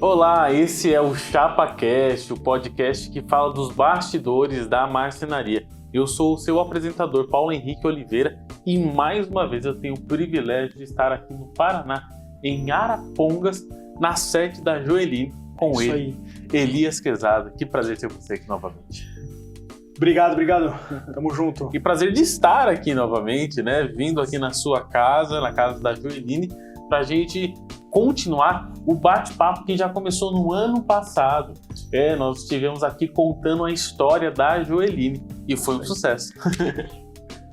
Olá, esse é o ChapaCast, o podcast que fala dos bastidores da marcenaria. Eu sou o seu apresentador, Paulo Henrique Oliveira, e mais uma vez eu tenho o privilégio de estar aqui no Paraná, em Arapongas, na sede da Joeline, com ele, Elias Quezada. Que prazer ter você aqui novamente. Obrigado. Tamo junto. Que prazer de estar aqui novamente, né? Vindo aqui na sua casa, na casa da Joeline, pra gente continuar o bate-papo que já começou no ano passado. Nós estivemos aqui contando a história da Joeline e foi um sucesso.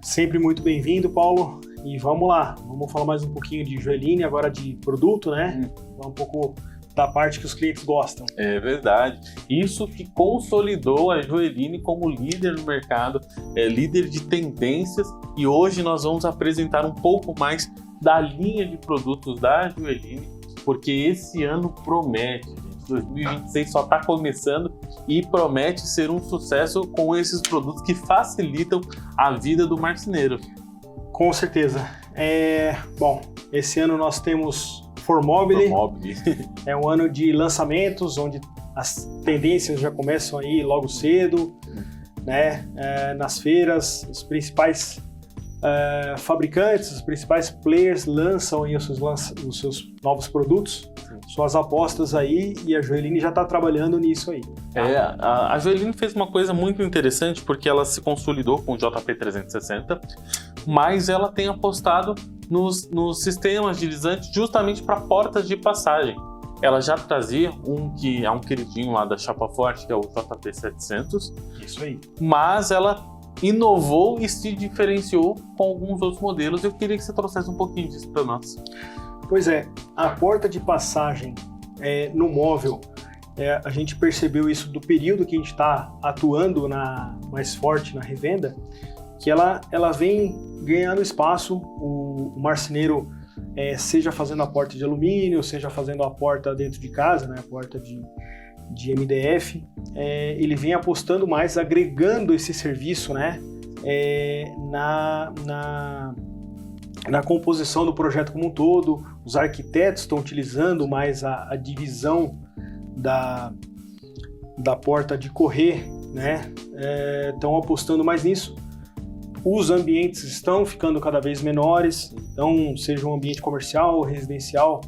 Sempre muito bem-vindo, Paulo. E vamos lá, vamos falar mais um pouquinho de Joeline, agora de produto, né? Falar um pouco da parte que os clientes gostam. É verdade. Isso que consolidou a Joeline como líder no mercado, líder de tendências, e hoje nós vamos apresentar um pouco mais da linha de produtos da Joeline, porque esse ano promete, gente. 2026 só está começando e promete ser um sucesso com esses produtos que facilitam a vida do marceneiro. Com certeza. Bom, esse ano nós temos Formobile. É um ano de lançamentos, onde as tendências já começam aí logo cedo, né? Nas feiras, os principais fabricantes, os principais players lançam aí os seus novos produtos, suas apostas aí, e a Joeline já está trabalhando nisso aí. A Joeline fez uma coisa muito interessante, porque ela se consolidou com o JP360, mas ela tem apostado nos sistemas deslizantes justamente para portas de passagem. Ela já trazia um que é um queridinho lá da Chapa Forte, que é o JP700. Isso aí. Mas ela inovou e se diferenciou com alguns outros modelos. Eu queria que você trouxesse um pouquinho disso para nós. Pois é, a porta de passagem no móvel, a gente percebeu isso do período que a gente está atuando mais forte na revenda, que ela vem ganhando espaço. O marceneiro, seja fazendo a porta de alumínio, seja fazendo a porta dentro de casa, né, a porta de MDF, ele vem apostando mais, agregando esse serviço, né, na composição do projeto como um todo. Os arquitetos estão utilizando mais a divisão da porta de correr, né, estão apostando mais nisso. Os ambientes estão ficando cada vez menores, então seja um ambiente comercial ou residencial,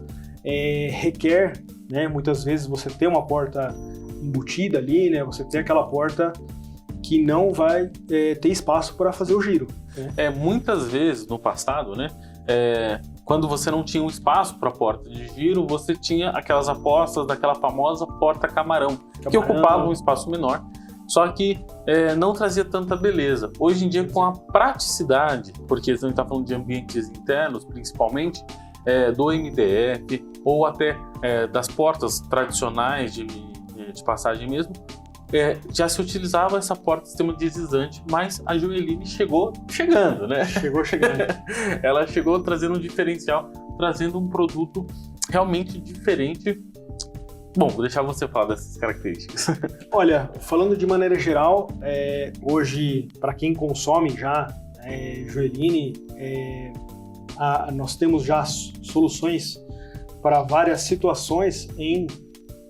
requer, né, muitas vezes você tem uma porta embutida ali, né, você tem aquela porta que não vai ter espaço para fazer o giro, né? Muitas vezes no passado, né, quando você não tinha um espaço para porta de giro, você tinha aquelas apostas daquela famosa porta camarão, que ocupava um espaço menor, só que não trazia tanta beleza. Hoje em dia, com a praticidade, porque a gente está falando de ambientes internos principalmente, do MDF ou até das portas tradicionais de passagem mesmo, já se utilizava essa porta sistema deslizante, mas a Joeline chegando, né? Chegou chegando. Ela chegou trazendo um diferencial, trazendo um produto realmente diferente. Bom, vou deixar você falar dessas características. Olha, falando de maneira geral, hoje, para quem consome já Joeline, nós temos já soluções para várias situações em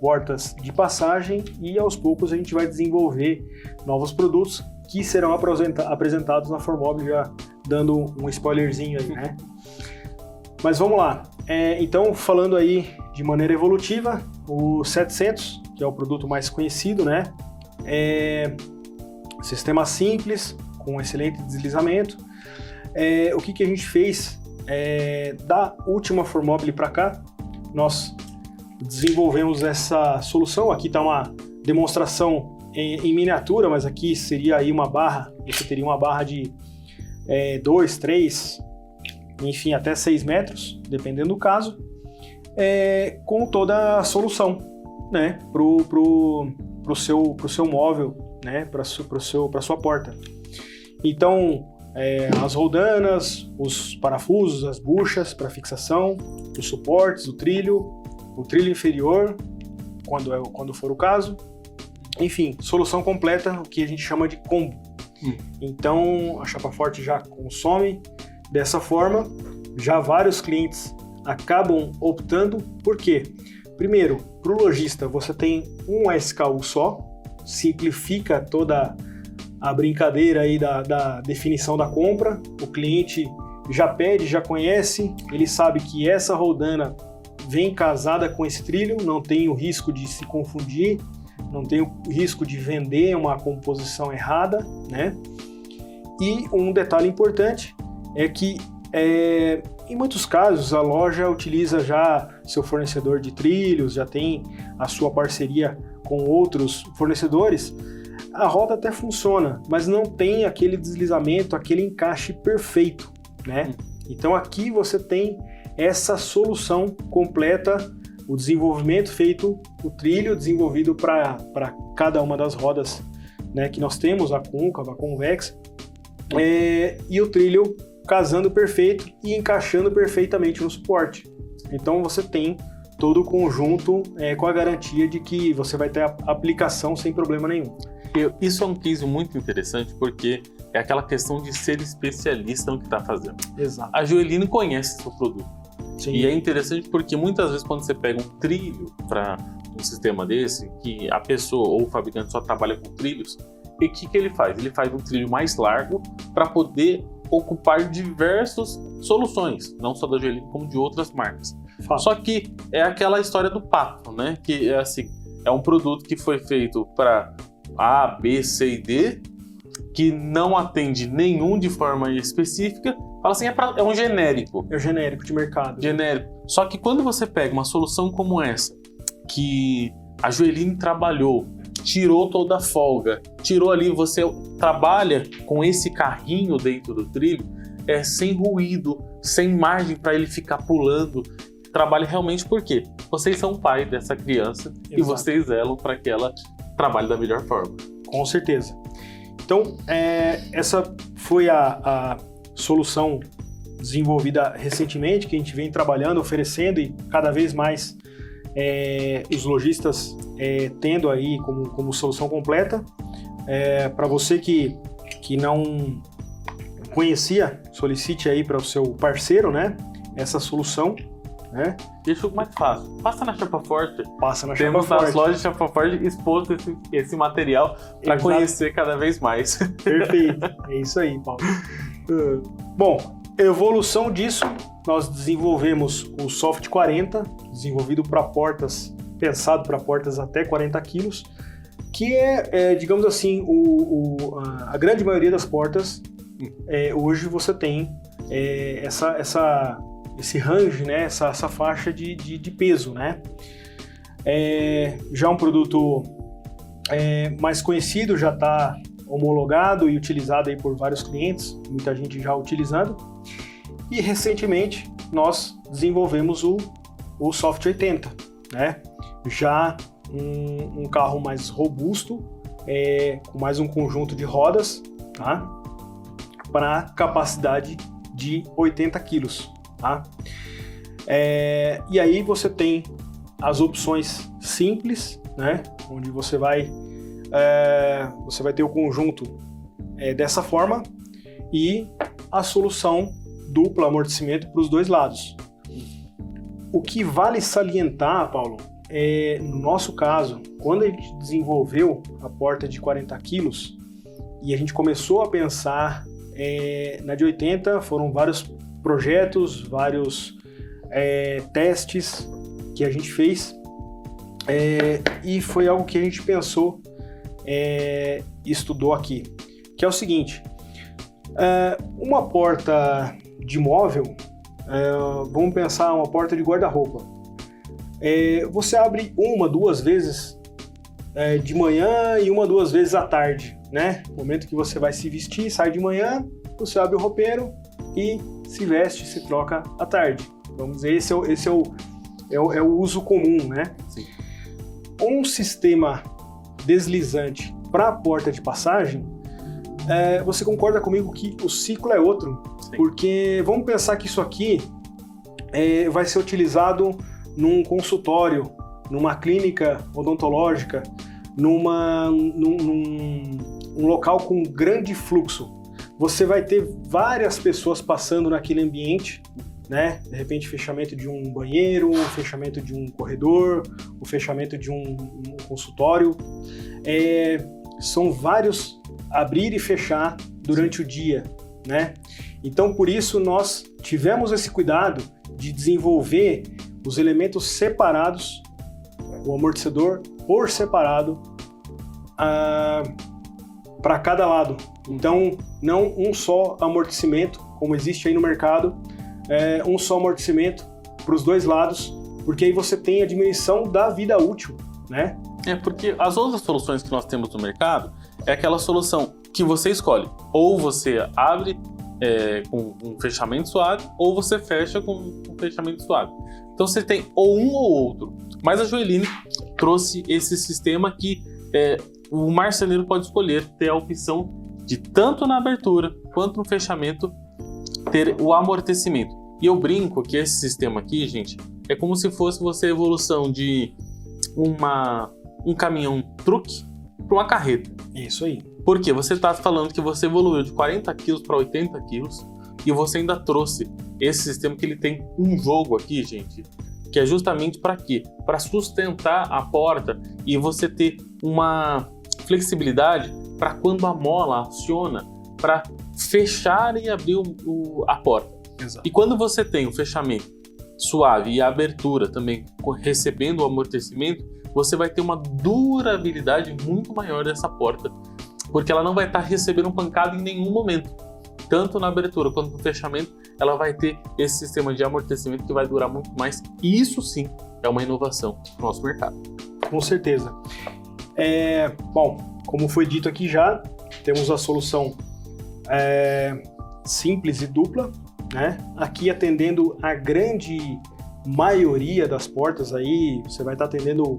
portas de passagem, e aos poucos a gente vai desenvolver novos produtos que serão apresentados na Formobile, já dando um spoilerzinho aí, né? Mas vamos lá. Então, falando aí de maneira evolutiva, o 700, que é o produto mais conhecido, né? Sistema simples, com excelente deslizamento. O que a gente fez da última Formobile para cá? Nós desenvolvemos essa solução. Aqui está uma demonstração em miniatura, mas aqui seria aí uma barra. Você teria uma barra de 2, 3, enfim, até 6 metros, dependendo do caso, com toda a solução, né, pro seu móvel, né, para sua porta. Então, as roldanas, os parafusos, as buchas para fixação, os suportes, o trilho inferior, quando for o caso. Enfim, solução completa, o que a gente chama de combo. Então, a Chapa Forte já consome dessa forma. Já vários clientes acabam optando. Por quê? Primeiro, para o lojista você tem um SKU só, simplifica toda a brincadeira aí da definição da compra. O cliente já pede, já conhece, ele sabe que essa roldana vem casada com esse trilho, não tem o risco de se confundir, não tem o risco de vender uma composição errada, né? E um detalhe importante é que em muitos casos a loja utiliza já seu fornecedor de trilhos, já tem a sua parceria com outros fornecedores. A roda até funciona, mas não tem aquele deslizamento, aquele encaixe perfeito, né? Então aqui você tem essa solução completa, o desenvolvimento feito, o trilho desenvolvido para cada uma das rodas, né, que nós temos, a côncava, a convexa, e o trilho casando perfeito e encaixando perfeitamente no suporte. Então você tem todo o conjunto com a garantia de que você vai ter a aplicação sem problema nenhum. Isso é um case muito interessante porque é aquela questão de ser especialista no que está fazendo. Exato. A Joeline conhece seu produto. Sim. E é interessante porque muitas vezes quando você pega um trilho para um sistema desse, que a pessoa ou o fabricante só trabalha com trilhos, e o que ele faz? Ele faz um trilho mais largo para poder ocupar diversas soluções, não só da Joeline como de outras marcas. Só que é aquela história do pato, né? Que é assim, é um produto que foi feito para A, B, C e D, que não atende nenhum de forma específica. Fala assim, é um genérico. É o genérico de mercado. Genérico. Só que quando você pega uma solução como essa, que a Joeline trabalhou, tirou toda a folga, tirou ali, você trabalha com esse carrinho dentro do trilho, sem ruído, sem margem para ele ficar pulando. Trabalha realmente porque vocês são o pai dessa criança. Exato. E vocês zelam para que ela trabalhe da melhor forma. Com certeza. Então, essa foi a solução desenvolvida recentemente, que a gente vem trabalhando, oferecendo e cada vez mais os lojistas tendo aí como solução completa. Para você que não conhecia, solicite aí para o seu parceiro, né, essa solução. Né? Deixa mais fácil. Passa na Chapa Forte. Passa na Temos Chapa Forte. nas lojas de Chapa Forte exposto esse material para conhecer cada vez mais. Perfeito. É isso aí, Paulo. Bom, evolução disso, nós desenvolvemos o Soft 40, desenvolvido para portas, pensado para portas até 40 quilos, que digamos assim, a grande maioria das portas, hoje você tem esse range, né? essa faixa de peso, né? Já um produto mais conhecido, já está homologado e utilizado aí por vários clientes, muita gente já utilizando. E recentemente nós desenvolvemos o Soft 80, né? Já um carro mais robusto, com mais um conjunto de rodas, tá? Para capacidade de 80 quilos. Tá? E aí você tem as opções simples, né? Onde você vai ter o conjunto dessa forma e a solução dupla amortecimento para os dois lados. O que vale salientar, Paulo, no nosso caso, quando a gente desenvolveu a porta de 40 quilos e a gente começou a pensar na de 80, foram vários projetos, vários testes que a gente fez e foi algo que a gente pensou e estudou aqui, que é o seguinte: uma porta de móvel, vamos pensar uma porta de guarda-roupa, você abre uma, duas vezes de manhã e uma, duas vezes à tarde, né? No momento que você vai se vestir, sai de manhã, você abre o roupeiro e se veste, se troca à tarde. Vamos dizer, esse é o uso comum, né? Sim. Um sistema deslizante para a porta de passagem, você concorda comigo que o ciclo é outro? Sim. Porque vamos pensar que isso aqui vai ser utilizado num consultório, numa clínica odontológica, num local com grande fluxo. Você vai ter várias pessoas passando naquele ambiente né? De repente, fechamento de um banheiro, o fechamento de um corredor, o fechamento de um consultório. São vários abrir e fechar durante o dia, né? Então, por isso, nós tivemos esse cuidado de desenvolver os elementos separados, o amortecedor por separado, para cada lado. Então, não um só amortecimento, como existe aí no mercado, um só amortecimento para os dois lados, porque aí você tem a diminuição da vida útil, né? Porque as outras soluções que nós temos no mercado é aquela solução que você escolhe. Ou você abre com um fechamento suave, ou você fecha com um fechamento suave. Então você tem ou um ou outro. Mas a Joeline trouxe esse sistema que o marceneiro pode escolher ter a opção de tanto na abertura quanto no fechamento ter o amortecimento. E eu brinco que esse sistema aqui, gente, é como se fosse você a evolução de um caminhão truque para uma carreta. Isso aí. Porque você está falando que você evoluiu de 40 kg para 80 kg e você ainda trouxe esse sistema que ele tem um jogo aqui, gente, que é justamente para quê? Para sustentar a porta e você ter uma flexibilidade para quando a mola aciona para fechar e abrir a porta. Exato. E quando você tem o fechamento suave e a abertura também recebendo o amortecimento, você vai ter uma durabilidade muito maior dessa porta, porque ela não vai estar recebendo pancada em nenhum momento. Tanto na abertura quanto no fechamento, ela vai ter esse sistema de amortecimento que vai durar muito mais. E isso sim é uma inovação no nosso mercado. Com certeza. Bom, como foi dito aqui já, temos a solução simples e dupla, né? Aqui atendendo a grande maioria das portas aí, você vai estar atendendo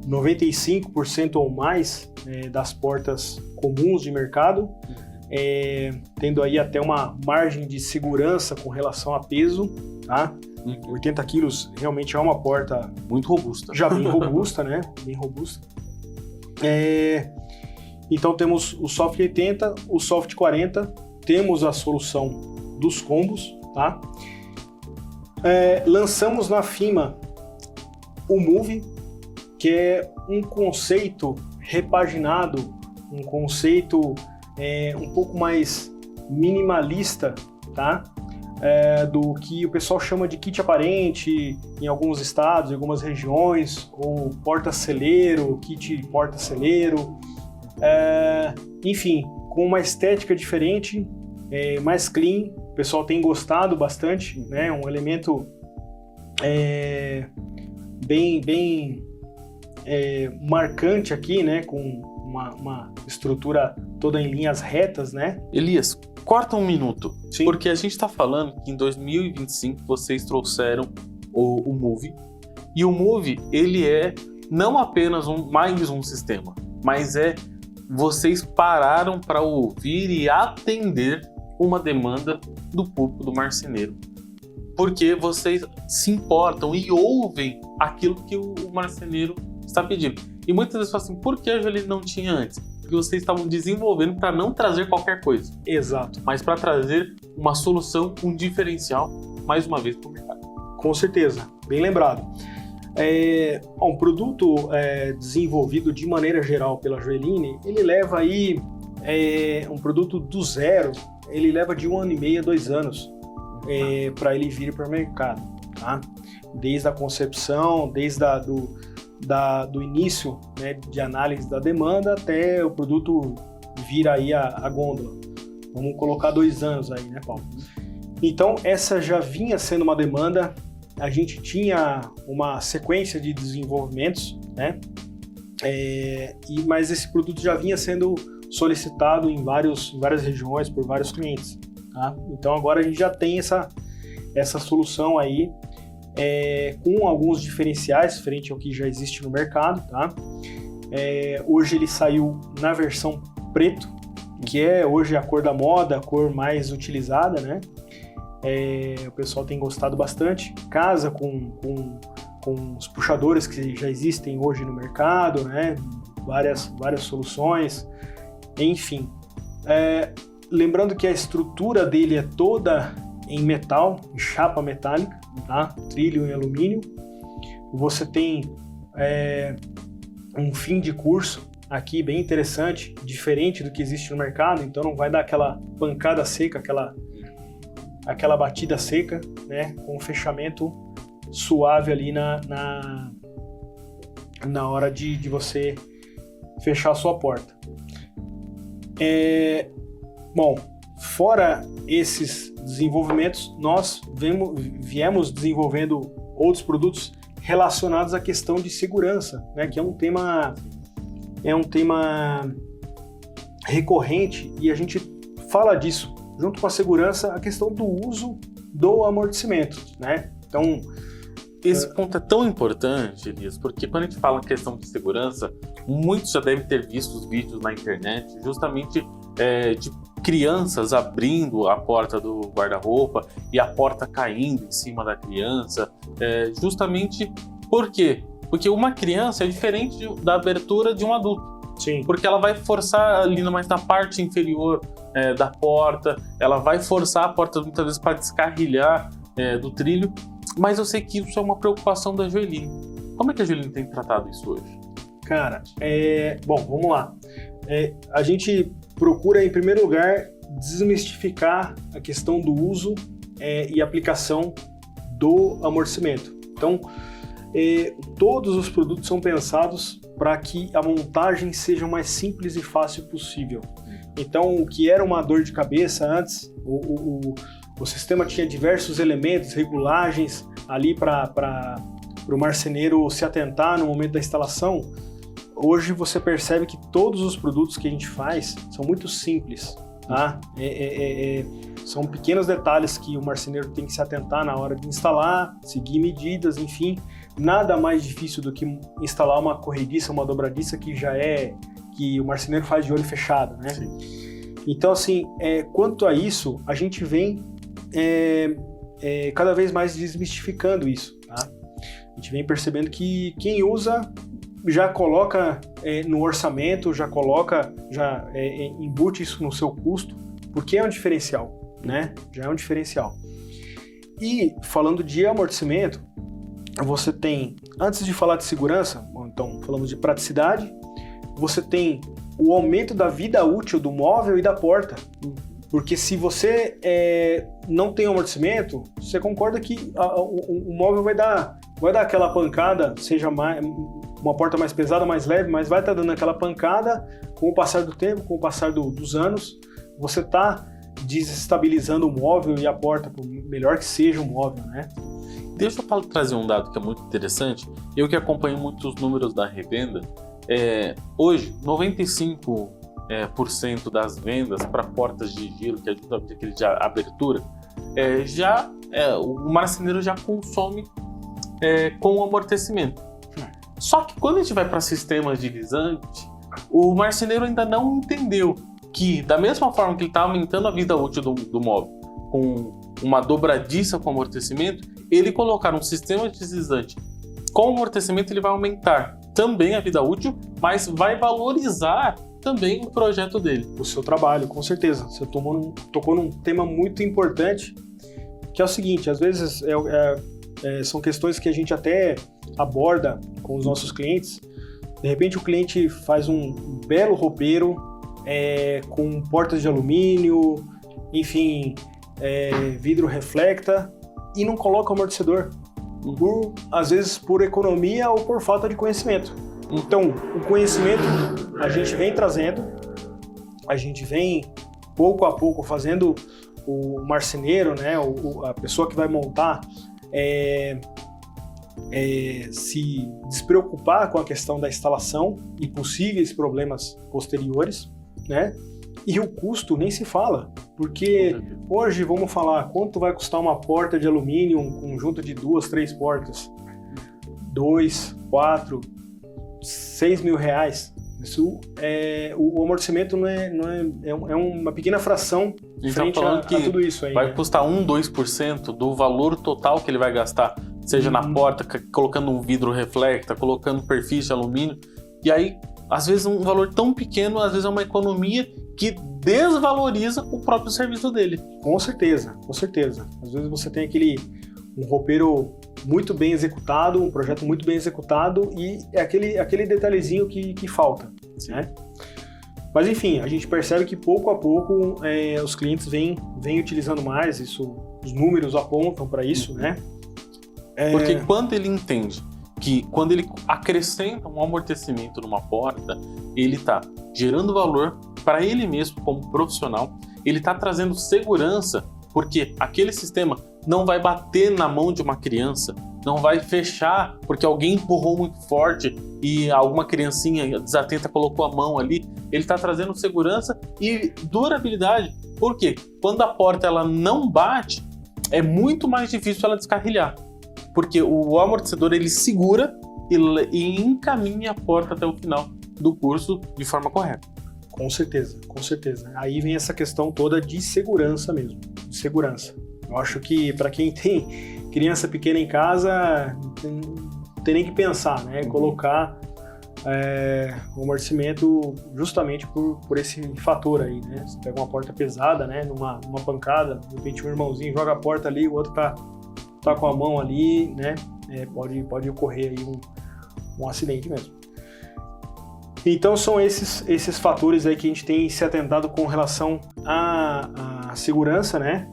95% ou mais das portas comuns de mercado, tendo aí até uma margem de segurança com relação a peso, tá? 80 quilos realmente é uma porta muito robusta. Já bem robusta, né? Bem robusta. Então temos o Soft 80, o Soft 40, temos a solução dos combos, tá? Lançamos na FIMA o Move, que é um conceito repaginado, um conceito um pouco mais minimalista, tá? Do que o pessoal chama de kit aparente em alguns estados, em algumas regiões, ou porta-celeiro, kit porta-celeiro, enfim, com uma estética diferente, mais clean. O pessoal tem gostado bastante, né? Um elemento bem marcante aqui, né? Com uma estrutura toda em linhas retas, né? Elias, corta um minuto. Sim. Porque a gente está falando que em 2025 vocês trouxeram o Move. E o Move, ele é não apenas mais um sistema, mas vocês pararam para ouvir e atender uma demanda do público, do marceneiro. Porque vocês se importam e ouvem aquilo que o marceneiro está pedindo. E muitas vezes falam assim, por que a Joeline não tinha antes? Porque vocês estavam desenvolvendo para não trazer qualquer coisa. Exato. Mas para trazer uma solução, um diferencial, mais uma vez, para o mercado. Com certeza, bem lembrado. Um produto desenvolvido de maneira geral pela Joeline, ele leva aí um produto do zero, ele leva de 1 ano e meio a 2 anos para ele vir para o mercado, tá? Desde a concepção, desde do início, né, de análise da demanda até o produto vir aí a gôndola. Vamos colocar 2 anos aí, né, Paulo? Então, essa já vinha sendo uma demanda, a gente tinha uma sequência de desenvolvimentos, né? Mas esse produto já vinha sendo solicitado em várias regiões por vários clientes, tá? Então agora a gente já tem essa solução aí com alguns diferenciais frente ao que já existe no mercado, tá? Hoje ele saiu na versão preto, que é hoje a cor da moda, a cor mais utilizada, né? O pessoal tem gostado bastante, casa com os puxadores que já existem hoje no mercado, né? Várias soluções, enfim. Lembrando que a estrutura dele é toda em metal, em chapa metálica, tá? Trilho em alumínio. Você tem um fim de curso aqui bem interessante, diferente do que existe no mercado, então não vai dar aquela pancada seca, aquela batida seca, né? Com um fechamento suave ali na hora de você fechar a sua porta. Bom, fora esses desenvolvimentos, nós viemos desenvolvendo outros produtos relacionados à questão de segurança, né, que é um tema recorrente, e a gente fala disso junto com a segurança, a questão do uso do amortecimento, né? Então, esse ponto é tão importante, Elias, porque quando a gente fala em questão de segurança, muitos já devem ter visto os vídeos na internet, justamente de crianças abrindo a porta do guarda-roupa e a porta caindo em cima da criança, justamente por quê? Porque uma criança é diferente da abertura de um adulto. Sim. Porque ela vai forçar ali mais na parte inferior da porta, ela vai forçar a porta muitas vezes para descarrilhar do trilho, mas eu sei que isso é uma preocupação da Joeline. Como é que a Joeline tem tratado isso hoje? Cara, bom, vamos lá. A gente procura, em primeiro lugar, desmistificar a questão do uso e aplicação do amortecimento. Então, todos os produtos são pensados para que a montagem seja o mais simples e fácil possível. Então, o que era uma dor de cabeça antes, o sistema tinha diversos elementos, regulagens ali para o marceneiro se atentar no momento da instalação. Hoje você percebe que todos os produtos que a gente faz são muito simples, tá? São pequenos detalhes que o marceneiro tem que se atentar na hora de instalar, seguir medidas, enfim. Nada mais difícil do que instalar uma corrediça, uma dobradiça que o marceneiro faz de olho fechado, né? Sim. Então, assim, quanto a isso, a gente vem cada vez mais desmistificando isso, tá? A gente vem percebendo que quem usa já coloca no orçamento, já embute isso no seu custo, porque é um diferencial, né? Já é um diferencial. E falando de amortecimento, você tem, antes de falar de segurança, então falamos de praticidade, você tem o aumento da vida útil do móvel e da porta. Porque se você não tem amortecimento, você concorda que o móvel vai dar aquela pancada, seja uma porta mais pesada, mais leve, mas vai estar dando aquela pancada com o passar do tempo, com o passar dos anos. Você está desestabilizando o móvel e a porta, por melhor que seja o móvel, né? Deixa eu trazer um dado que é muito interessante. Eu que acompanho muitos números da revenda, hoje 95% das vendas para portas de giro, que é justamente aquele de abertura, o marceneiro já consome com amortecimento. Só que quando a gente vai para sistemas de guisante, o marceneiro ainda não entendeu que, da mesma forma que ele está aumentando a vida útil do móvel com uma dobradiça com amortecimento, ele colocar um sistema de deslizante com amortecimento, ele vai aumentar também a vida útil, mas vai valorizar também o projeto dele. O seu trabalho, com certeza. Você tocou num tema muito importante, que é o seguinte, às vezes são questões que a gente até aborda com os nossos clientes. De repente o cliente faz um belo roupeiro com portas de alumínio, enfim, vidro reflecta, e não coloca amortecedor, às vezes por economia ou por falta de conhecimento. Então, o conhecimento a gente vem trazendo, a gente vem pouco a pouco fazendo o marceneiro, né, a pessoa que vai montar, se despreocupar com a questão da instalação e possíveis problemas posteriores, né? E o custo nem se fala, porque hoje vamos falar quanto vai custar uma porta de alumínio, um conjunto de 2, 3 portas, 2, 4, 6 mil reais. Isso o amortecimento é uma pequena fração frente a tudo isso aí. Vai custar 2% do valor total que ele vai gastar, seja na porta, colocando um vidro reflecta, colocando perfis de alumínio, e aí às vezes um valor tão pequeno, às vezes é uma economia que desvaloriza o próprio serviço dele. Com certeza, com certeza. Às vezes você tem um roupeiro muito bem executado, um projeto muito bem executado e é aquele detalhezinho que falta, né? Mas enfim, a gente percebe que pouco a pouco os clientes vêm utilizando mais, os números apontam para isso, né? Porque quando ele entende que quando ele acrescenta um amortecimento numa porta, ele está gerando valor para ele mesmo como profissional, ele está trazendo segurança, porque aquele sistema não vai bater na mão de uma criança, não vai fechar porque alguém empurrou muito forte e alguma criancinha desatenta colocou a mão ali. Ele está trazendo segurança e durabilidade. Por quê? Quando a porta ela não bate, é muito mais difícil ela descarrilhar. Porque o amortecedor ele segura e encaminha a porta até o final do curso de forma correta. Com certeza, com certeza. Aí vem essa questão toda de segurança mesmo, de segurança. Eu acho que para quem tem criança pequena em casa, não tem nem que pensar, né? Colocar o amortecimento justamente por esse fator aí, né? Você pega uma porta pesada, né? Numa pancada, de repente um irmãozinho joga a porta ali, o outro tá com a mão ali, né? Pode ocorrer aí um acidente mesmo. Então são esses fatores aí que a gente tem se atentado com relação à segurança, né?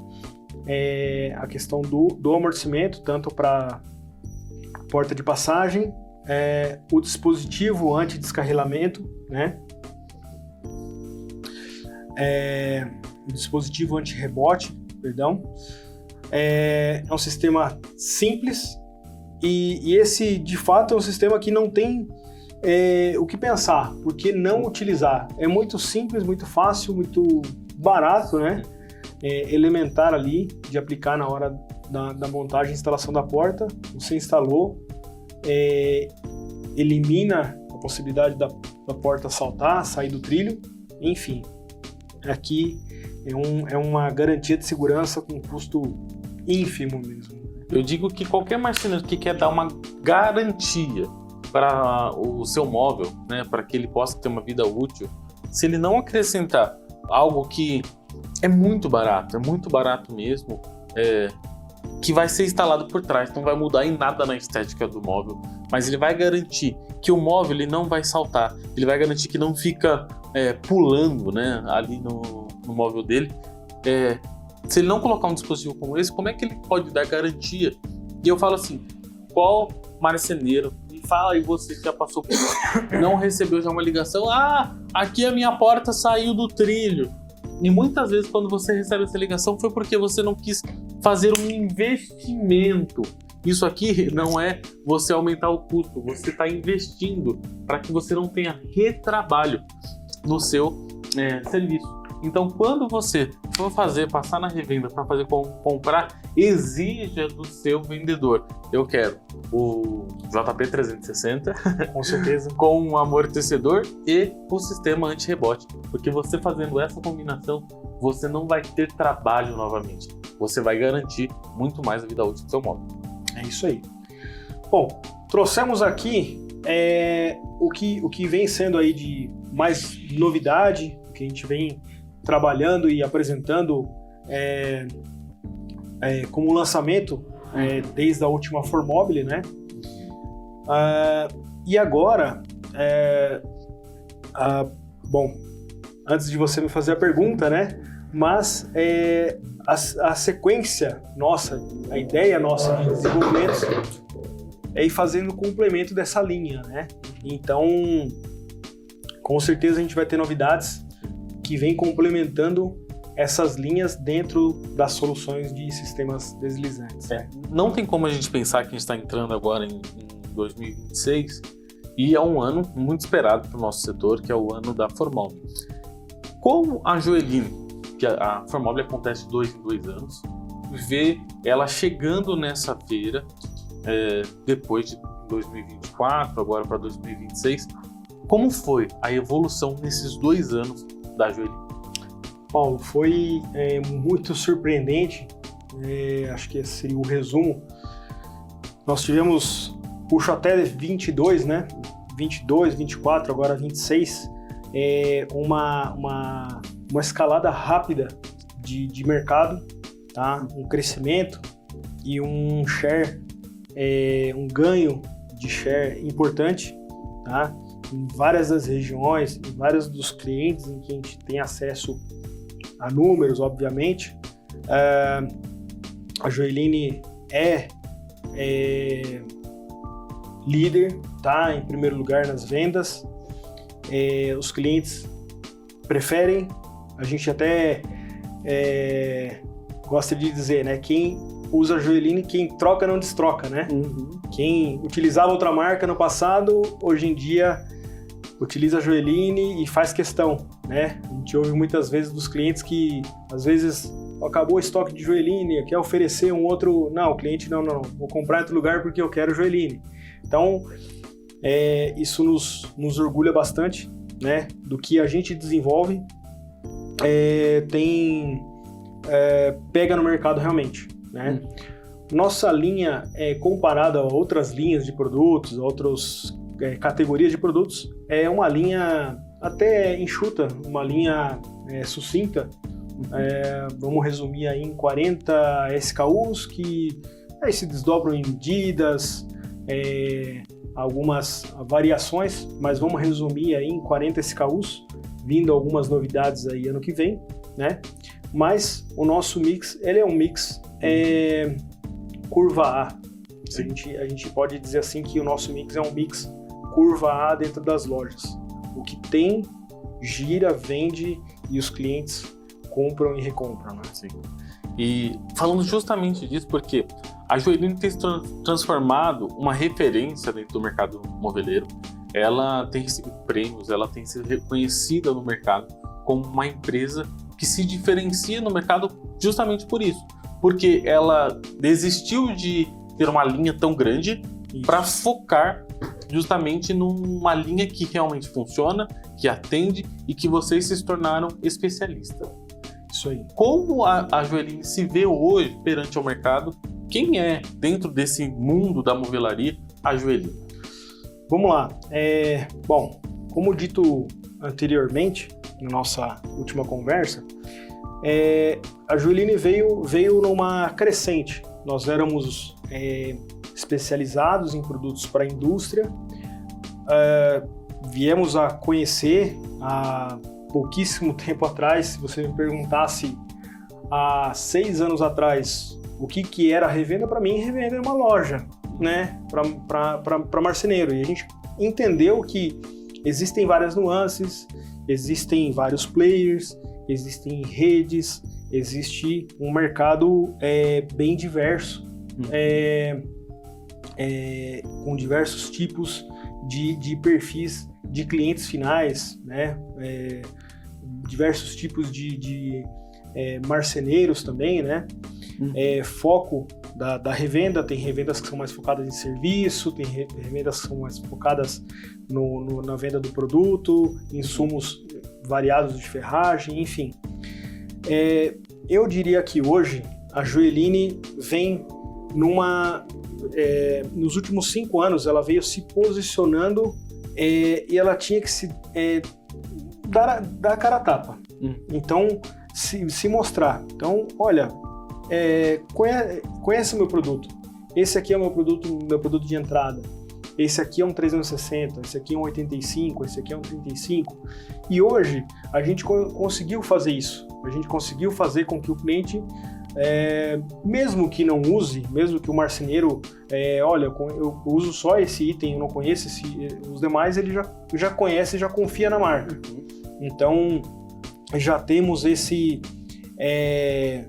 A questão do amortecimento, tanto para porta de passagem, o dispositivo anti-descarrilamento, né? O dispositivo anti-rebote, perdão. É um sistema simples e esse, de fato, é um sistema que não tem o que pensar, por que não utilizar? É muito simples, muito fácil, muito barato, né? Elementar ali de aplicar na hora da montagem e instalação da porta. Você instalou, elimina a possibilidade da porta saltar, sair do trilho, enfim. Aqui é uma garantia de segurança com custo ínfimo mesmo. Eu digo que qualquer marceneiro que quer dar uma garantia para o seu móvel, né, para que ele possa ter uma vida útil, se ele não acrescentar algo que é muito barato mesmo, que vai ser instalado por trás, não vai mudar em nada na estética do móvel, mas ele vai garantir que o móvel ele não vai saltar, ele vai garantir que não fica pulando, né, ali no móvel dele. Se ele não colocar um dispositivo como esse, como é que ele pode dar garantia? E eu falo assim, qual marceneiro, me fala aí você que já passou por isso, não recebeu já uma ligação, aqui a minha porta saiu do trilho. E muitas vezes quando você recebe essa ligação foi porque você não quis fazer um investimento. Isso aqui não é você aumentar o custo, você está investindo para que você não tenha retrabalho no seu serviço. Então, quando você for passar na revenda para fazer comprar, exija do seu vendedor. Eu quero o JP 360, com certeza, com um amortecedor e o sistema anti-rebote. Porque você fazendo essa combinação, você não vai ter trabalho novamente. Você vai garantir muito mais a vida útil do seu móvel. É isso aí. Bom, trouxemos aqui o que vem sendo aí de mais novidade, o que a gente vem trabalhando e apresentando como lançamento desde a última Formobile, né? E agora, bom, antes de você me fazer a pergunta, né? Mas a sequência nossa, a ideia nossa de desenvolvimento é ir fazendo complemento dessa linha, né? Então, com certeza a gente vai ter novidades que vem complementando essas linhas dentro das soluções de sistemas deslizantes. Não tem como a gente pensar que a gente está entrando agora em 2026 e é um ano muito esperado para o nosso setor, que é o ano da Formobile. Como a Joeline, que a Formobile acontece de 2 em 2 anos, vê ela chegando nessa feira depois de 2024, agora para 2026, como foi a evolução nesses 2 anos da Joeline? Paulo, foi muito surpreendente, acho que esse seria o resumo. Nós tivemos, puxo até 22, né? 22, 24, agora 26, uma uma escalada rápida de mercado, tá? Um crescimento e um share, um ganho de share importante, tá? Em várias das regiões, em vários dos clientes em que a gente tem acesso a números, obviamente. A Joeline é líder, tá? Em primeiro lugar nas vendas. Os clientes preferem, a gente até gosta de dizer, né? Quem usa a Joeline, quem troca não destroca, né? Quem utilizava outra marca no passado, hoje em dia utiliza a Joeline e faz questão, né? A gente ouve muitas vezes dos clientes que, às vezes, acabou o estoque de Joeline, quer oferecer um outro... Não, o cliente, não, vou comprar em outro lugar porque eu quero Joeline. Então, isso nos orgulha bastante, né? Do que a gente desenvolve, pega no mercado realmente, né? Nossa linha, comparada a outras linhas de produtos, a outras categorias de produtos, é uma linha até enxuta, uma linha sucinta. Vamos resumir aí em 40 SKUs que se desdobram em medidas, algumas variações, mas vamos resumir aí em 40 SKUs, vindo algumas novidades aí ano que vem, né? Mas o nosso mix, ele é um mix curva A. A gente pode dizer assim que o nosso mix é um mix curva A dentro das lojas. O que tem, gira, vende e os clientes compram e recompram, né? Sim. E falando justamente disso, porque a Joeline tem se transformado uma referência dentro do mercado moveleiro. Ela tem recebido prêmios, ela tem sido reconhecida no mercado como uma empresa que se diferencia no mercado justamente por isso. Porque ela desistiu de ter uma linha tão grande para focar justamente numa linha que realmente funciona, que atende e que vocês se tornaram especialistas. Isso aí. Como a Joeline se vê hoje perante o mercado? Quem é, dentro desse mundo da movelaria, a Joeline? Vamos lá. Bom, como dito anteriormente, na nossa última conversa, a Joeline veio numa crescente. Nós éramos especializados em produtos para a indústria, viemos a conhecer há pouquíssimo tempo atrás. Se você me perguntasse há 6 anos atrás o que era revenda, para mim revenda é uma loja, né, para marceneiro. E a gente entendeu que existem várias nuances, existem vários players, existem redes, existe um mercado bem diverso, com diversos tipos de perfis de clientes finais, né? Diversos tipos de marceneiros também, né? Foco da revenda, tem revendas que são mais focadas em serviço, tem revendas que são mais focadas na venda do produto, insumos variados de ferragem, enfim. Eu diria que hoje a Joeline vem nos últimos 5 anos, ela veio se posicionando e ela tinha que se dar a cara a tapa. Então, se mostrar. Então, olha, conhece o meu produto. Esse aqui é o meu produto de entrada. Esse aqui é um 360, esse aqui é um 85, esse aqui é um 35. E hoje a gente conseguiu fazer isso. A gente conseguiu fazer com que o cliente, mesmo que não use, mesmo que o marceneiro, olha, eu uso só esse item, eu não conheço os demais, ele já conhece, já confia na marca. Então, já temos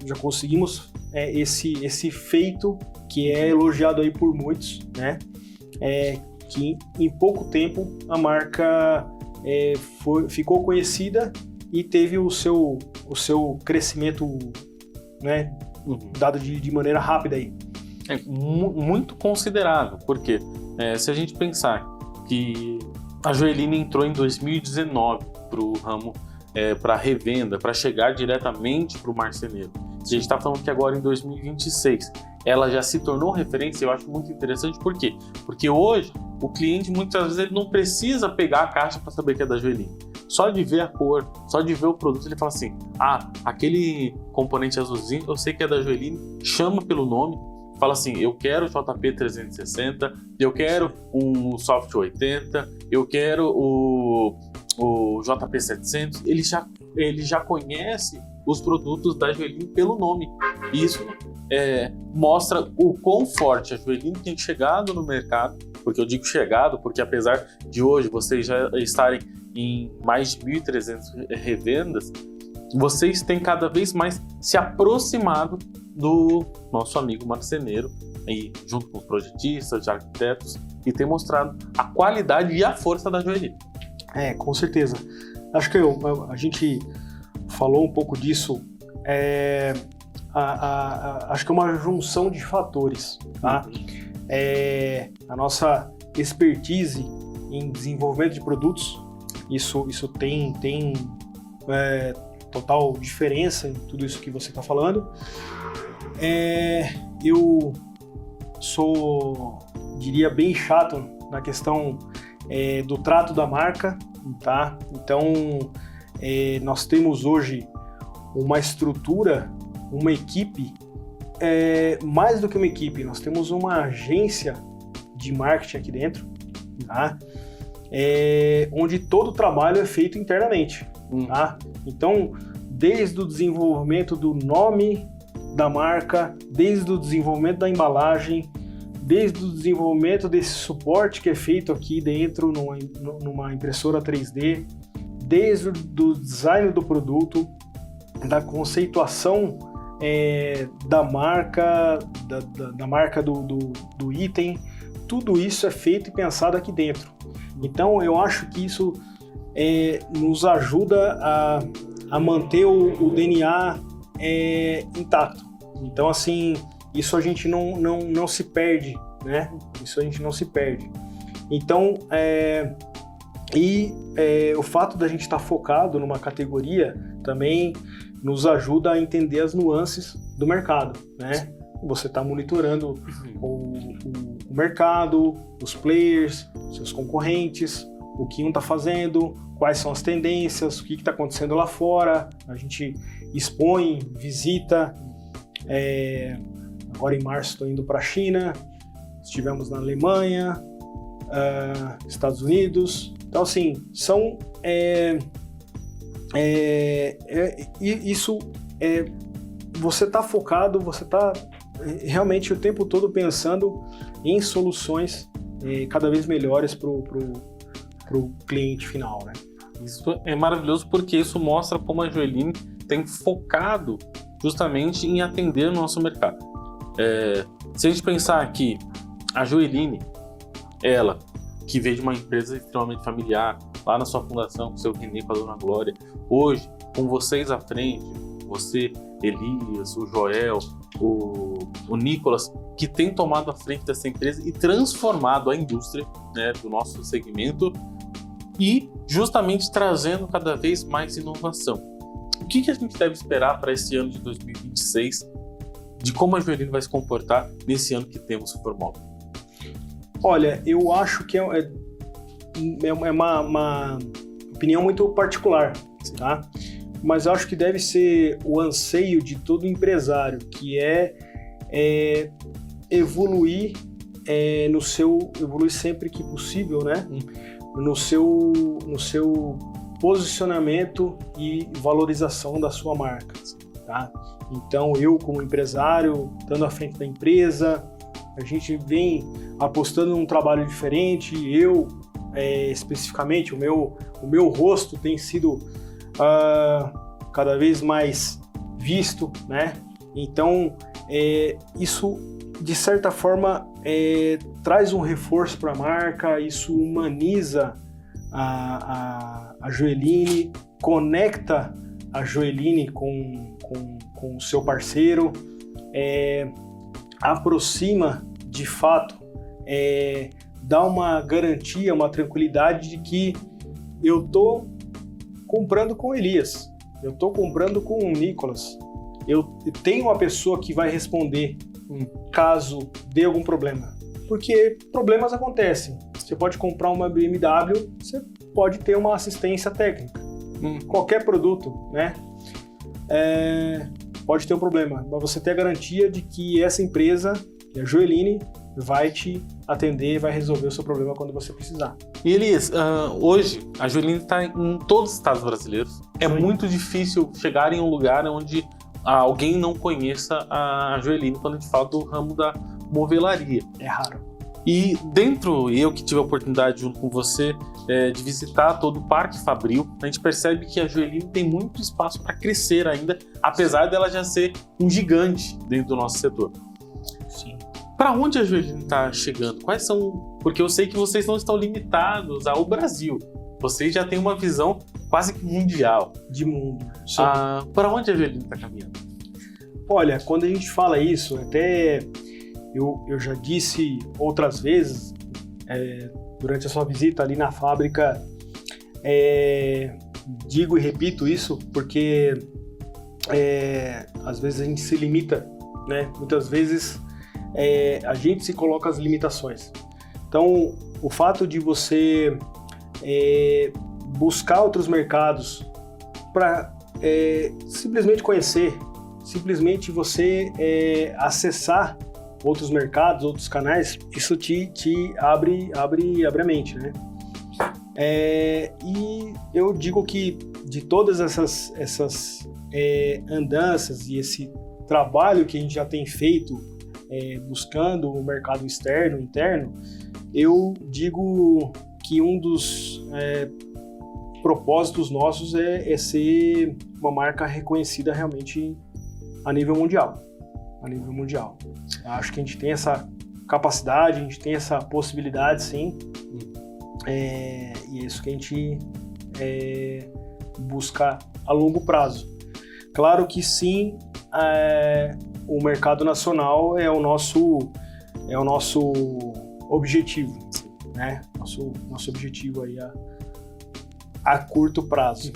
já conseguimos esse feito que é elogiado aí por muitos, né? Que em pouco tempo a marca ficou conhecida e teve o seu crescimento, né, dado de maneira rápida aí. Muito considerável, porque se a gente pensar que a Joeline entrou em 2019 para o ramo, para revenda, para chegar diretamente para o marceneiro. A gente está falando que agora em 2026 ela já se tornou referência. Eu acho muito interessante, por quê? Porque hoje o cliente muitas vezes ele não precisa pegar a caixa para saber que é da Joeline. só de ver a cor, só de ver o produto, ele fala assim, aquele componente azulzinho, eu sei que é da Joeline, chama pelo nome, fala assim, eu quero o JP 360, eu quero o Soft 80, eu quero o JP 700, ele já conhece os produtos da Joeline pelo nome. E isso mostra o quão forte a Joeline tem chegado no mercado, porque eu digo chegado, porque apesar de hoje vocês já estarem em mais de 1.300 revendas, vocês têm cada vez mais se aproximado do nosso amigo marceneiro, aí, junto com os projetistas, de arquitetos, e tem mostrado a qualidade e a força da Joeline. Com certeza. Acho que a gente falou um pouco disso. Acho que é uma junção de fatores, tá? A nossa expertise em desenvolvimento de produtos, isso tem total diferença em tudo isso que você está falando. Eu sou, diria, bem chato na questão do trato da marca, tá? Então, nós temos hoje uma estrutura, uma equipe, mais do que uma equipe, nós temos uma agência de marketing aqui dentro, tá? Onde todo o trabalho é feito internamente, tá? Então, desde o desenvolvimento do nome da marca, desde o desenvolvimento da embalagem, desde o desenvolvimento desse suporte que é feito aqui dentro numa impressora 3D, desde o design do produto, da conceituação da marca, da marca do item, tudo isso é feito e pensado aqui dentro. Então eu acho que isso nos ajuda a manter o DNA intacto. Então assim, isso a gente não se perde, né? Isso a gente não se perde. Então, o fato da gente estar focado numa categoria também nos ajuda a entender as nuances do mercado, né? Você está monitorando o mercado, os players, seus concorrentes, o que um está fazendo, quais são as tendências, o que está acontecendo lá fora. A gente expõe, visita. Agora em março estou indo para a China, estivemos na Alemanha, Estados Unidos. Então assim, você está focado, você está realmente o tempo todo pensando em soluções cada vez melhores para o cliente final, né? Isso é maravilhoso porque isso mostra como a Joeline tem focado justamente em atender o nosso mercado. Se a gente pensar que a Joeline, ela que veio de uma empresa extremamente familiar, lá na sua fundação, com o seu Renê, com a Dona Glória, hoje, com vocês à frente, você, Elias, o Joel, o Nicolas, que tem tomado a frente dessa empresa e transformado a indústria, né, do nosso segmento e justamente trazendo cada vez mais inovação. O que a gente deve esperar para esse ano de 2026, de como a Joeline vai se comportar nesse ano que temos o Formóvel? Olha, eu acho que é uma opinião muito particular, tá? Mas eu acho que deve ser o anseio de todo empresário, que evoluir evoluir sempre que possível, né? No seu posicionamento e valorização da sua marca, tá? Então, eu como empresário, estando à frente da empresa, a gente vem apostando num trabalho diferente. Eu, especificamente, o meu rosto tem sido cada vez mais visto, né? Então, isso, de certa forma, traz um reforço para a marca, isso humaniza a Joeline, conecta a Joeline com o seu parceiro, aproxima de fato, dá uma garantia, uma tranquilidade de que eu tô comprando com o Elias, eu tô comprando com o Nicolas, eu tenho uma pessoa que vai responder caso dê algum problema, porque problemas acontecem. Você pode comprar uma BMW, você pode ter uma assistência técnica. Qualquer produto, né? Pode ter um problema, mas você tem a garantia de que essa empresa, a Joeline, vai te atender, vai resolver o seu problema quando você precisar. E Elias, hoje a Joeline está em todos os estados brasileiros. É muito difícil chegar em um lugar onde alguém não conheça a Joeline quando a gente fala do ramo da movelaria. É raro. E eu que tive a oportunidade junto com você de visitar todo o Parque Fabril, a gente percebe que a Joeline tem muito espaço para crescer ainda, apesar dela já ser um gigante dentro do nosso setor. Sim. Para onde a Joeline está chegando? Quais são? Porque eu sei que vocês não estão limitados ao Brasil. Vocês já têm uma visão quase que mundial. De mundo. Para onde a Joeline está caminhando? Olha, quando a gente fala isso, até eu já disse outras vezes, durante a sua visita ali na fábrica, digo e repito isso porque às vezes a gente se limita, né? Muitas vezes a gente se coloca as limitações. Então, o fato de você buscar outros mercados para simplesmente conhecer, simplesmente você acessar outros mercados, outros canais, isso te abre a mente, né? E eu digo que de todas essas andanças e esse trabalho que a gente já tem feito buscando o mercado externo, interno, eu digo que um dos propósitos nossos é ser uma marca reconhecida realmente a nível mundial. Acho que a gente tem essa capacidade, a gente tem essa possibilidade, sim. E é isso que a gente busca a longo prazo. Claro que sim, o mercado nacional é o nosso objetivo, né? Nosso objetivo aí a curto prazo.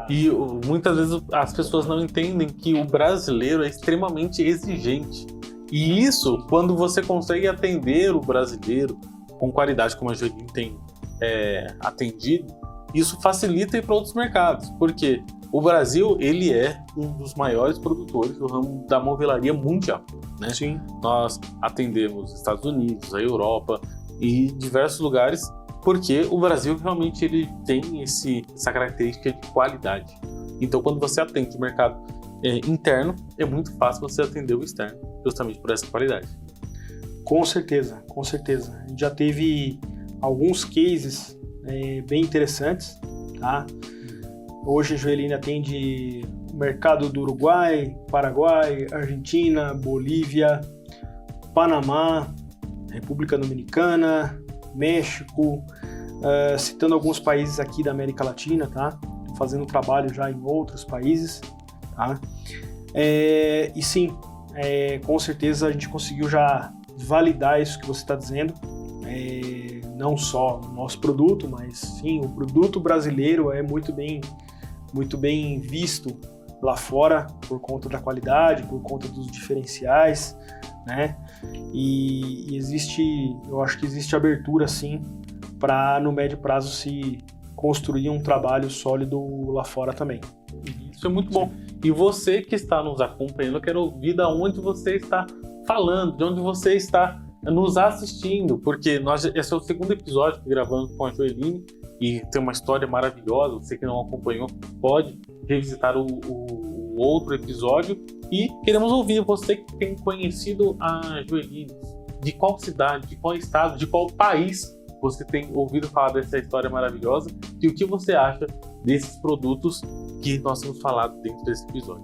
E muitas vezes as pessoas não entendem que o brasileiro é extremamente exigente. E isso, quando você consegue atender o brasileiro com qualidade, como a Joeline tem atendido, isso facilita ir para outros mercados. Porque o Brasil, ele é um dos maiores produtores do ramo da movelaria mundial, né? Sim. Nós atendemos os Estados Unidos, a Europa e diversos lugares, porque o Brasil realmente ele tem essa característica de qualidade. Então, quando você atende o mercado interno, é muito fácil você atender o externo, justamente por essa qualidade. Com certeza. A gente já teve alguns cases bem interessantes, tá? Hoje a Joeline atende o mercado do Uruguai, Paraguai, Argentina, Bolívia, Panamá, República Dominicana, México, citando alguns países aqui da América Latina, tá? Fazendo trabalho já em outros países, tá? E sim, com certeza a gente conseguiu já validar isso que você está dizendo, não só o nosso produto, mas sim, o produto brasileiro é muito bem visto lá fora por conta da qualidade, por conta dos diferenciais, né? E eu acho que existe abertura sim para no médio prazo se construir um trabalho sólido lá fora também. Isso é muito bom. E você que está nos acompanhando, eu quero ouvir de onde você está falando, de onde você está nos assistindo, porque esse é o segundo episódio que gravamos com a Joeline e tem uma história maravilhosa. Você que não acompanhou pode revisitar o outro episódio. E queremos ouvir você que tem conhecido a Joeline, de qual cidade, de qual estado, de qual país você tem ouvido falar dessa história maravilhosa e o que você acha desses produtos que nós temos falado dentro desse episódio.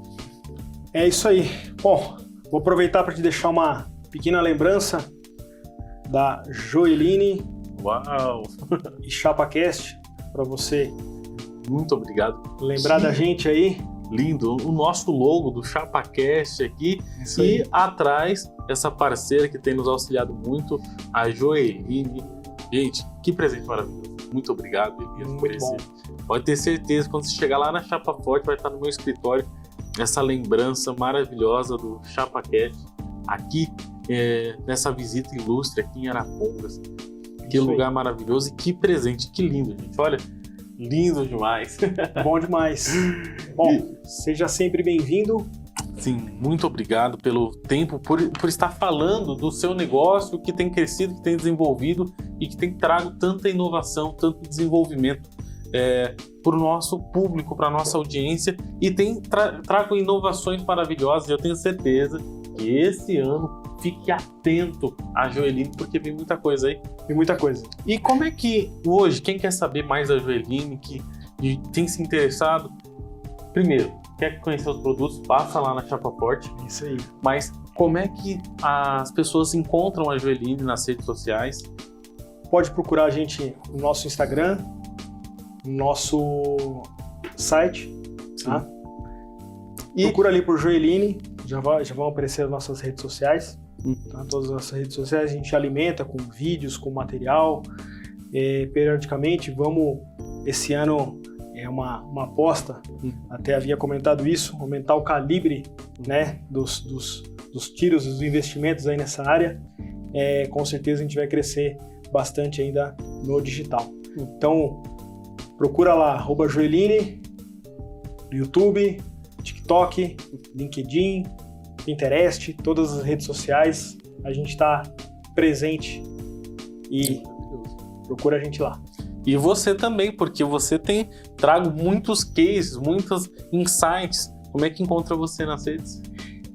É isso aí. Bom, vou aproveitar para te deixar uma pequena lembrança da Joeline. Uau! E ChapaCast para você. Muito obrigado. Lembrar da gente aí. Lindo, o nosso logo do ChapaCast aqui. Isso e aí. atrás essa parceira que tem nos auxiliado muito, a Joeline. Gente, que presente maravilhoso. Muito obrigado, Elias. Muito bom. Pode ter certeza, quando você chegar lá na Chapa Forte, vai estar no meu escritório essa lembrança maravilhosa do ChapaCast aqui, nessa visita ilustre aqui em Arapongas. Que lugar maravilhoso e que presente, que lindo, gente. Olha, lindo demais. Bom demais. Bom, seja sempre bem-vindo. Sim, muito obrigado pelo tempo, por estar falando do seu negócio que tem crescido, que tem desenvolvido e que tem trago tanta inovação, tanto desenvolvimento para o nosso público, para a nossa audiência, e tem trago inovações maravilhosas. Eu tenho certeza que esse ano fique atento à Joeline, porque vem muita coisa aí. Tem muita coisa. E como é que hoje, quem quer saber mais da Joeline, que tem se interessado, primeiro, quer conhecer os produtos, passa lá na Chapa Forte. Isso aí. Mas como é que as pessoas encontram a Joeline nas redes sociais? Pode procurar a gente no nosso Instagram, no nosso site, tá? E procura ali por Joeline, já vão aparecer as nossas redes sociais. Tá? Todas as nossas redes sociais a gente alimenta com vídeos, com material. Periodicamente, esse ano é uma aposta, até havia comentado isso, aumentar o calibre, né, dos tiros, dos investimentos aí nessa área. Com certeza a gente vai crescer bastante ainda no digital. Então, procura lá, @Joeline, no YouTube, TikTok, LinkedIn, Pinterest, todas as redes sociais, a gente está presente e procura a gente lá. E você também, porque você trago muitos cases, muitos insights. Como é que encontra você nas redes?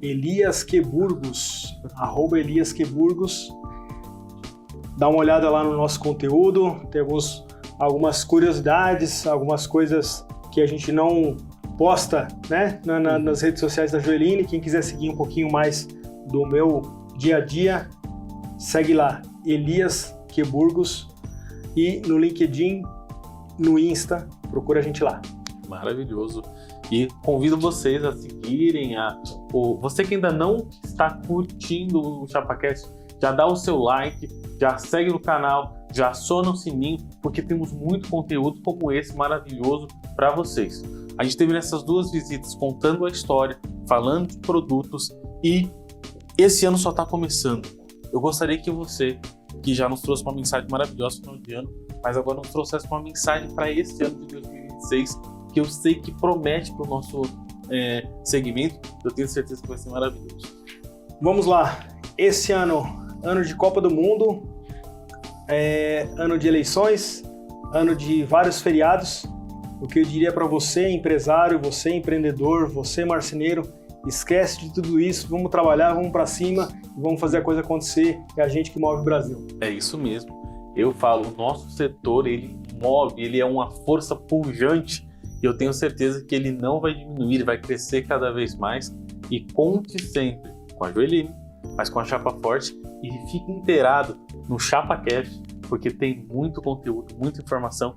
Elias Queburgos, @EliasQueburgos. Dá uma olhada lá no nosso conteúdo, tem algumas curiosidades, algumas coisas que a gente não posta, né, nas redes sociais da Joeline. Quem quiser seguir um pouquinho mais do meu dia a dia, segue lá, Elias Queburgos, e no LinkedIn, no Insta, procura a gente lá. Maravilhoso. E convido vocês a seguirem, você que ainda não está curtindo o ChapaCast, já dá o seu like, já segue no canal, já aciona o sininho, porque temos muito conteúdo como esse maravilhoso para vocês. A gente teve nessas 2 visitas contando a história, falando de produtos, e esse ano só está começando. Eu gostaria que você, que já nos trouxe uma mensagem maravilhosa no final de ano, mas agora nos trouxesse uma mensagem para esse ano de 2026, que eu sei que promete para o nosso segmento. Eu tenho certeza que vai ser maravilhoso. Vamos lá. Esse ano de Copa do Mundo, ano de eleições, ano de vários feriados. O que eu diria para você, empresário, você empreendedor, você marceneiro, esquece de tudo isso, vamos trabalhar, vamos para cima e vamos fazer a coisa acontecer. É a gente que move o Brasil. É isso mesmo. Eu falo, o nosso setor, ele move, ele é uma força pujante, e eu tenho certeza que ele não vai diminuir, vai crescer cada vez mais. E conte sempre com a Joeline, mas com a Chapa Forte, e fique inteirado no ChapaCast, porque tem muito conteúdo, muita informação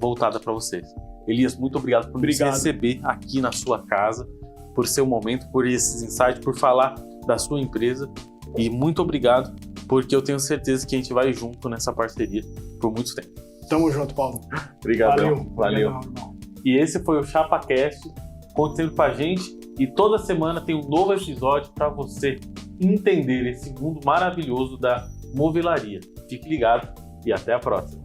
voltada para vocês. Elias, muito obrigado por nos receber aqui na sua casa, por seu momento, por esses insights, por falar da sua empresa, e muito obrigado, porque eu tenho certeza que a gente vai junto nessa parceria por muito tempo. Tamo junto, Paulo. Obrigadão. Valeu. E esse foi o ChapaCast, acontecendo com a gente, e toda semana tem um novo episódio para você entender esse mundo maravilhoso da movelaria. Fique ligado e até a próxima.